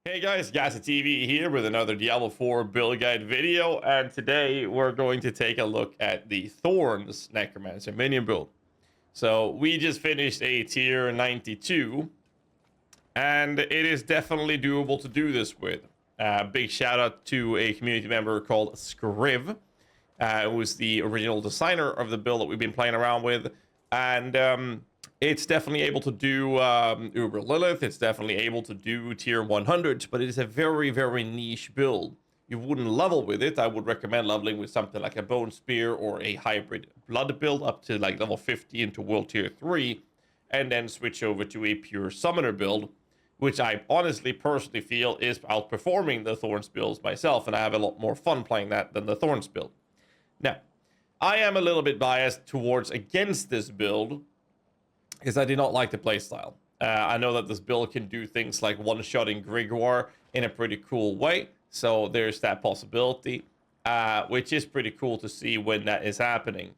Hey guys, GHAZZY here with another Diablo 4 build guide video, and today we're going to take a look at the Thorns Necromancer minion build. So we just finished a tier 92, and it is definitely doable to do this with. Big shout out to a community member called Scriv, who was the original designer of the build that we've been playing around with, and it's definitely able to do Uber Lilith. It's definitely able to do tier 100, but it is a very, very niche build. You wouldn't level with it. I would recommend leveling with something like a Bone Spear or a hybrid blood build up to like level 50 into World Tier 3, and then switch over to a pure Summoner build, which I honestly, personally feel is outperforming the Thorns builds myself, and I have a lot more fun playing that than the Thorns build. Now, I am a little bit biased towards against this build, because I did not like the playstyle. I know that this build can do things like one-shotting Grigor in a pretty cool way, so there's that possibility, which is pretty cool to see when that is happening.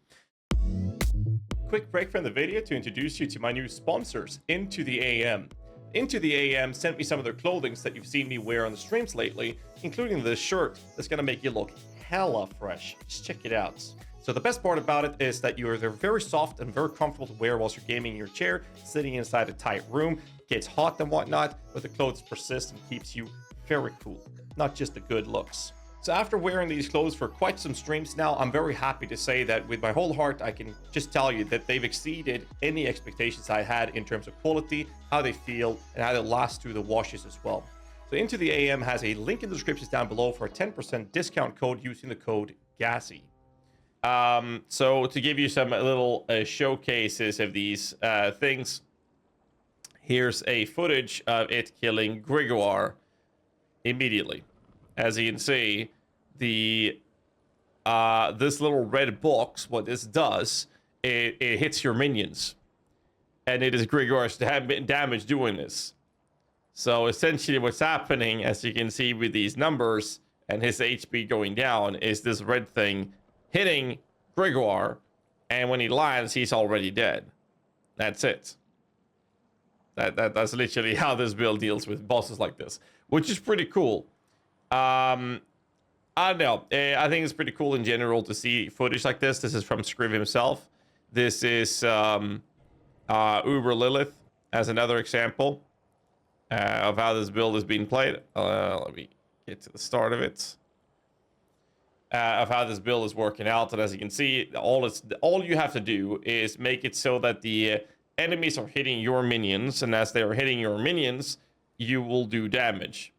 Quick break from the video to introduce you to my new sponsors, Into the AM. Into the AM sent me some of their clothing that you've seen me wear on the streams lately, including this shirt that's gonna make you look hella fresh. Just check it out. So the best part about it is that they're very soft and very comfortable to wear whilst you're gaming in your chair, sitting inside a tight room. It gets hot and whatnot, but the clothes persist and keeps you very cool, not just the good looks. So after wearing these clothes for quite some streams now, I'm very happy to say that with my whole heart, I can just tell you that they've exceeded any expectations I had in terms of quality, how they feel, and how they last through the washes as well. So Into the AM has a link in the descriptions down below for a 10% discount code using the code GHAZZY. So to give you some little showcases of these things, here's a footage of it killing Grigor immediately. As you can see, the this little red box, what this does, it hits your minions, and it is Grigor's damage doing this. So essentially what's happening, as you can see with these numbers and his HP going down, is this red thing hitting Grigor, and when he lands, he's already dead. That's it. That's literally how this build deals with bosses like this, which is pretty cool. I don't know. I think it's pretty cool in general to see footage like this. This is from Scriv himself. This is Uber Lilith as another example of how this build is being played. Let me get to the start of it. Of how this build is working out, and as you can see, all you have to do is make it so that the enemies are hitting your minions, and as they are hitting your minions, you will do damage.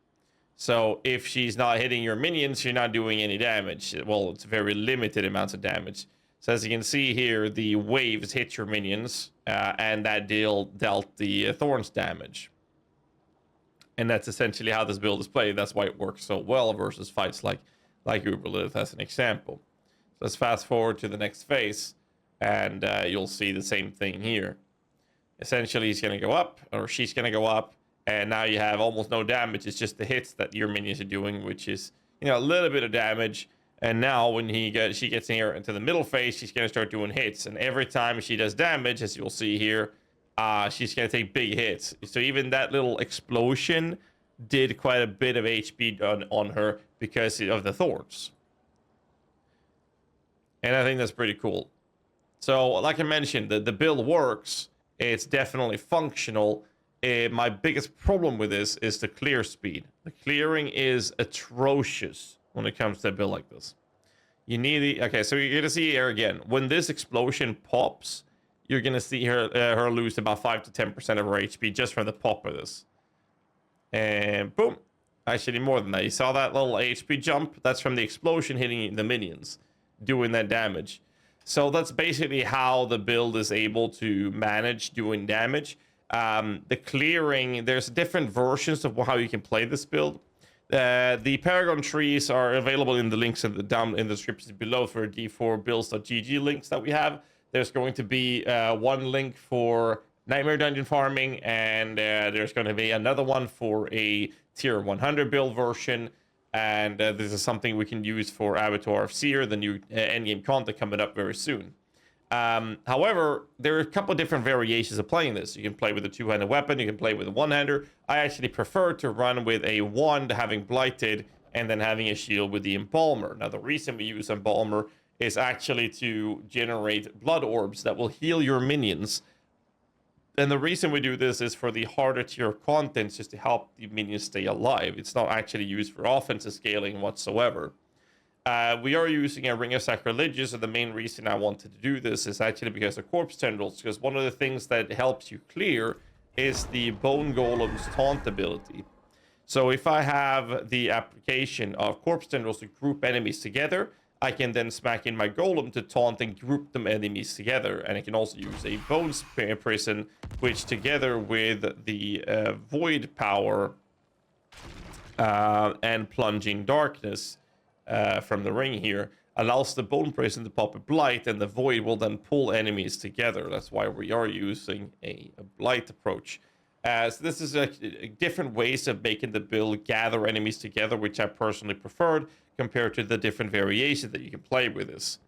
So if she's not hitting your minions, you're not doing any damage. Well, it's very limited amounts of damage. So as you can see here, the waves hit your minions, and that dealt the Thorns damage. And that's essentially how this build is played. That's why it works so well versus fights like Uber Lilith as an example. So let's fast forward to the next phase, and you'll see the same thing here. Essentially, he's going to go up, or she's going to go up, and now you have almost no damage. It's just the hits that your minions are doing, which is, you know, a little bit of damage. And now when she gets in here into the middle phase, she's going to start doing hits. And every time she does damage, as you'll see here, she's going to take big hits. So even that little explosion did quite a bit of HP on her because of the Thorns. And I think that's pretty cool. So like I mentioned, the build works. It's definitely functional. My biggest problem with this is the clear speed. The clearing is atrocious when it comes to a build like this. You need the... Okay, so you're going to see here again. When this explosion pops, you're going to see her lose about 5 to 10% of her HP just from the pop of this. And boom. Actually, more than that. You saw that little HP jump? That's from the explosion hitting the minions, doing that damage. So that's basically how the build is able to manage doing damage. The clearing, there's different versions of how you can play this build. The Paragon trees are available in the links down in the description below for d4builds.gg links that we have. There's going to be one link for Nightmare Dungeon farming, and there's going to be another one for a tier 100 build version, and this is something we can use for Avatar of Seer, the new endgame content coming up very soon. However, there are a couple of different variations of playing this. You can play with a two-handed weapon, you can play with a one-hander. I actually prefer to run with a wand having blighted and then having a shield with the embalmer. Now, the reason we use embalmer is actually to generate blood orbs that will heal your minions. And the reason we do this is for the harder tier content, just to help the minions stay alive. It's not actually used for offensive scaling whatsoever. We are using a Ring of Sacrilegious, and the main reason I wanted to do this is actually because of Corpse Tendrils, because one of the things that helps you clear is the Bone Golem's taunt ability. So if I have the application of Corpse Tendrils to group enemies together, I can then smack in my Golem to taunt and group them enemies together. And I can also use a Bone Prison, which together with the Void Power and Plunging Darkness from the ring here, allows the Bone Prison to pop a Blight, and the Void will then pull enemies together. That's why we are using a Blight approach. So this is a different ways of making the build gather enemies together, which I personally preferred compared to the different variations that you can play with this.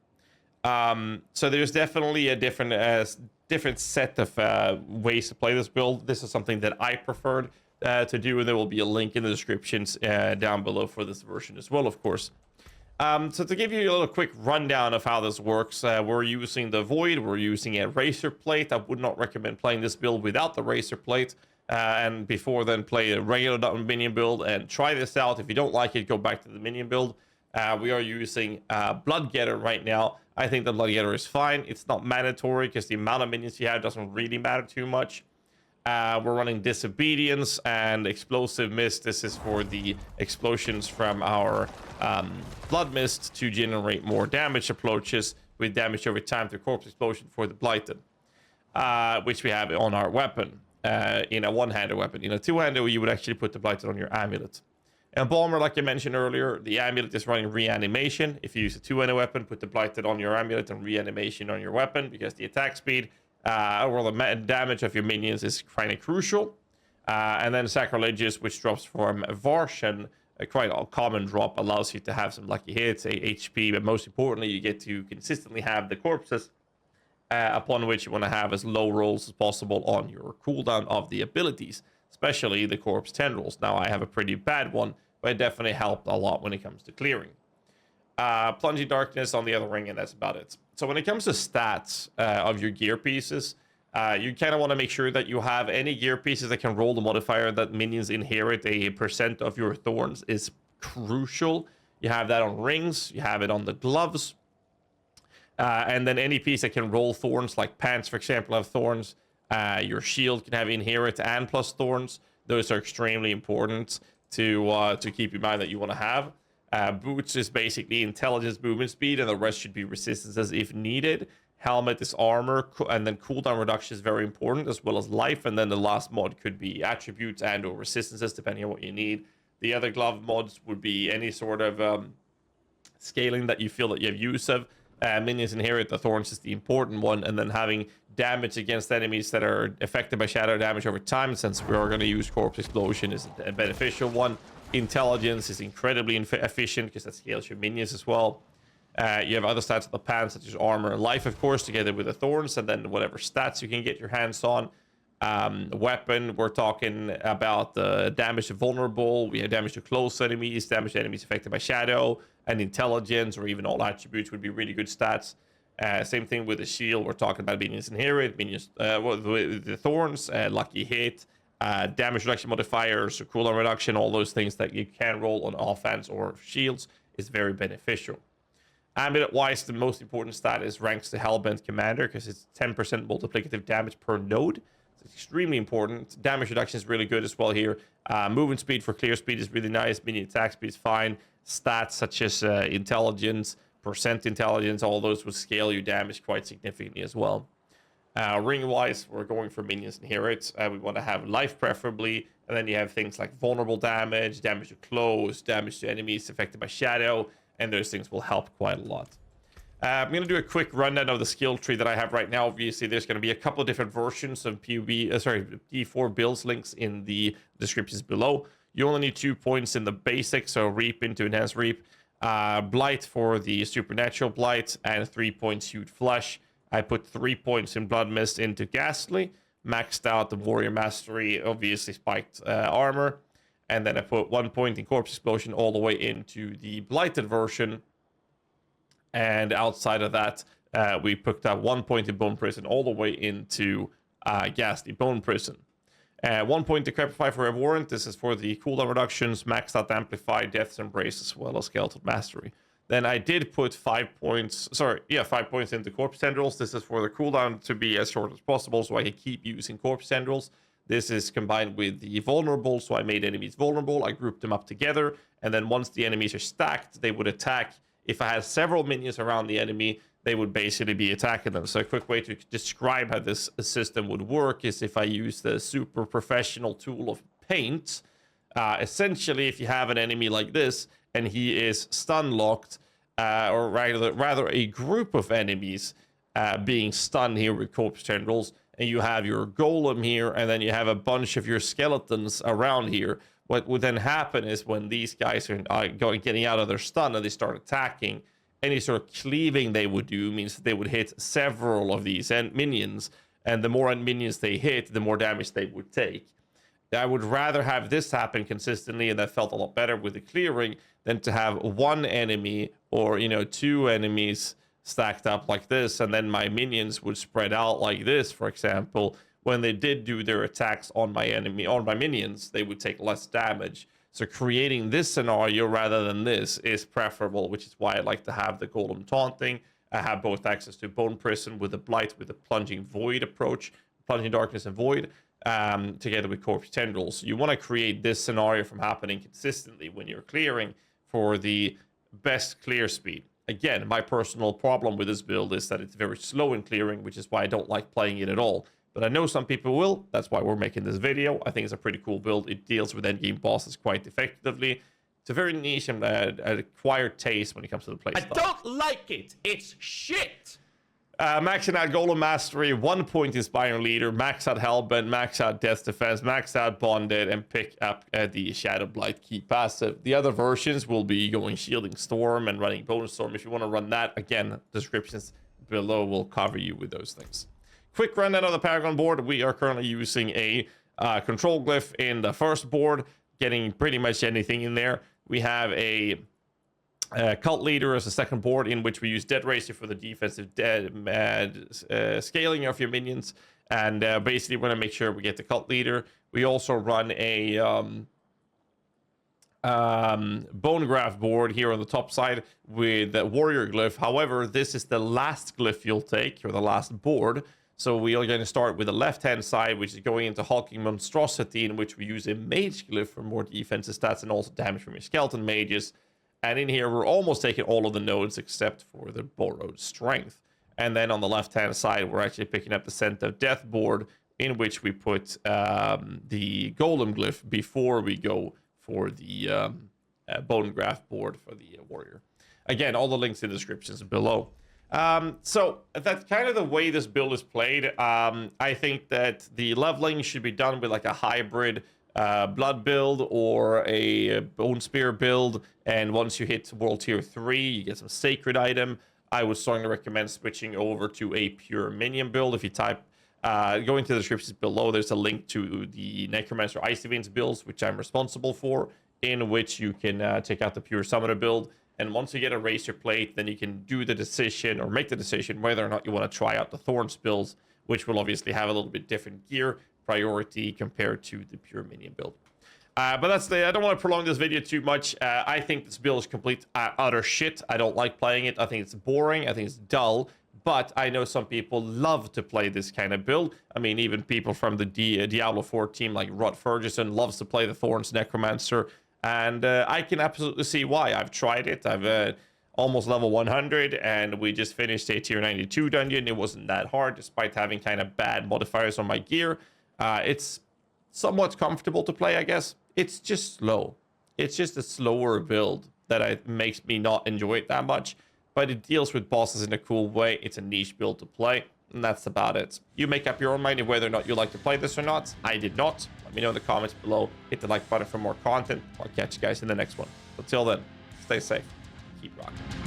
So there's definitely a different set of ways to play this build. This is something that I preferred to do, and there will be a link in the descriptions down below for this version as well, of course. So to give you a little quick rundown of how this works, we're using the Void, we're using a Razor Plate. I would not recommend playing this build without the Razor Plate. And before then, play a regular minion build and try this out. If you don't like it, go back to the minion build. We are using Bloodgetter right now. I think the Bloodgetter is fine. It's not mandatory because the amount of minions you have doesn't really matter too much. We're running Disobedience and Explosive Mist. This is for the explosions from our Blood Mist to generate more damage approaches with damage over time through Corpse Explosion for the Blighted, which we have on our weapon. In a one-handed weapon. In a two-handed, you would actually put the Blighted on your amulet. Embalmer, like I mentioned earlier, the amulet is running reanimation. If you use a two-handed weapon, put the Blighted on your amulet and reanimation on your weapon, because the attack speed or the damage of your minions is kind of crucial. And then Sacrilegious, which drops from Varshan, a quite common drop, allows you to have some lucky hits, a HP, but most importantly, you get to consistently have the corpses upon which you want to have as low rolls as possible on your cooldown of the abilities, especially the Corpse Tendrils. Now, I have a pretty bad one, but it definitely helped a lot when it comes to clearing. Plunging Darkness on the other ring, and that's about it. So when it comes to stats of your gear pieces, you kind of want to make sure that you have any gear pieces that can roll the modifier that minions inherit a % of your thorns is crucial. You have that on rings, you have it on the gloves, and then any piece that can roll thorns, like pants, for example, have thorns. Your shield can have inherit and plus thorns. Those are extremely important to keep in mind that you want to have. Boots is basically intelligence, movement speed, and the rest should be resistances if needed. Helmet is armor, and then cooldown reduction is very important, as well as life. And then the last mod could be attributes and or resistances, depending on what you need. The other glove mods would be any sort of scaling that you feel that you have use of. Minions inherit the thorns is the important one, and then having damage against enemies that are affected by shadow damage over time, since we are going to use Corpse Explosion, is a beneficial one. Intelligence is incredibly efficient because that scales your minions as well. You have other stats of the pants, such as armor and life, of course, together with the thorns, and then whatever stats you can get your hands on. Weapon, we're talking about the damage to vulnerable. We have damage to close enemies, damage to enemies affected by shadow, and intelligence, or even all attributes would be really good stats. Same thing with the shield. We're talking about minions inherit, minions, the thorns, lucky hit, damage reduction modifiers, or cooldown reduction, all those things that you can roll on offense or shields is very beneficial. Amulet-wise, the most important stat is ranks to Hellbent Commander, because it's 10% multiplicative damage per node. It's extremely important. Damage reduction is really good as well here. Movement speed for clear speed is really nice. Minion attack speed is fine. Stats such as intelligence, percent intelligence, all those will scale your damage quite significantly as well. Ring-wise, we're going for minions inherit. We want to have life preferably, and then you have things like vulnerable damage, damage to close, damage to enemies affected by shadow, and those things will help quite a lot. I'm going to do a quick rundown of the skill tree that I have right now. Obviously, there's going to be a couple of different versions of D4 builds links in the descriptions below. You only need 2 points in the basic, so Reap into Enhanced Reap. Blight for the Supernatural Blight, and 3 points Hued Flesh. I put 3 points in Blood Mist into Ghastly, maxed out the Warrior Mastery, obviously spiked armor, and then I put 1 point in Corpse Explosion all the way into the Blighted version. And outside of that, we picked up 1 point in Bone Prison all the way into Ghastly Bone Prison. 1 point to Crepify for a Warrant. This is for the cooldown reductions, maxed out Amplify, Death's Embrace, as well as Skeletal Mastery. Then I did put 5 points, 5 points into Corpse Tendrils. This is for the cooldown to be as short as possible, so I can keep using Corpse Tendrils. This is combined with the Vulnerable, so I made enemies vulnerable. I grouped them up together, and then once the enemies are stacked, they would attack. If I had several minions around the enemy, they would basically be attacking them. So a quick way to describe how this system would work is if I use the super professional tool of Paint. Essentially, if you have an enemy like this, and he is stun locked, or rather a group of enemies being stunned here with Corpse Tendrils, and you have your Golem here, and then you have a bunch of your skeletons around here. What would then happen is when these guys are getting out of their stun and they start attacking, any sort of cleaving they would do means that they would hit several of these minions, and the more minions they hit, the more damage they would take. I would rather have this happen consistently, and that felt a lot better with the clearing, than to have one enemy or, 2 enemies stacked up like this, and then my minions would spread out like this, for example. When they did do their attacks on my minions, they would take less damage. So creating this scenario rather than this is preferable, which is why I like to have the Golem taunting. I have both access to Bone Prison with the Blight, with the Plunging Void approach, Plunging Darkness and Void, together with Corpse Tendrils. You want to create this scenario from happening consistently when you're clearing for the best clear speed. Again, my personal problem with this build is that it's very slow in clearing, which is why I don't like playing it at all. But I know some people will. That's why we're making this video. I think it's a pretty cool build. It deals with endgame bosses quite effectively. It's a very niche and acquired taste when it comes to the playstyle. I don't like it. It's shit. Maxing out Golem Mastery, 1 point Inspiring Leader, max out Hellbent, max out Death Defense, max out Bonded, and pick up the Shadow Blight key passive. The other versions will be going Shielding Storm and running Bonus Storm. If you want to run that, again, descriptions below will cover you with those things. Quick rundown of the Paragon board. We are currently using a control glyph in the first board, getting pretty much anything in there. We have a Cult Leader as a second board, in which we use Dead Racer for the defensive scaling of your minions, and basically want to make sure we get the Cult Leader. We also run a Bone Graft board here on the top side with the Warrior Glyph. However, this is the last glyph you'll take, or the last board. So we are going to start with the left-hand side, which is going into Hulking Monstrosity, in which we use a Mage Glyph for more defensive stats and also damage from your Skeleton Mages. And in here, we're almost taking all of the nodes except for the Borrowed Strength. And then on the left-hand side, we're actually picking up the Scent of Death board, in which we put the Golem Glyph before we go for the Bone Graft board for the Warrior. Again, all the links in the descriptions below. So that's kind of the way this build is played. I think that the leveling should be done with like a hybrid blood build or a Bone Spear build, and once you hit World Tier 3, you get some sacred item. I would strongly recommend switching over to a pure minion build. If you type, go into the descriptions below, there's a link to the Necromancer Icy Veins builds, which I'm responsible for, in which you can check out the pure summoner build. And once you get a Razor Plate, then you can do the decision, or make the decision, whether or not you want to try out the Thorns builds, which will obviously have a little bit different gear priority compared to the pure minion build. But that's I don't want to prolong this video too much. I think this build is complete utter shit. I don't like playing it. I think it's boring. I think it's dull. But I know some people love to play this kind of build. I mean, even people from the Diablo 4 team like Rod Ferguson loves to play the Thorns Necromancer. And I can absolutely see why. I've tried it. I've almost level 100, and we just finished a tier 92 dungeon. It wasn't that hard, despite having kind of bad modifiers on my gear. It's somewhat comfortable to play, I guess. It's just slow. It's just a slower build that makes me not enjoy it that much. But it deals with bosses in a cool way. It's a niche build to play, and that's about it. You make up your own mind of whether or not you like to play this or not. I did not. Let me know in the comments below. Hit the like button for more content. I'll catch you guys in the next one. Until then, stay safe. Keep rocking.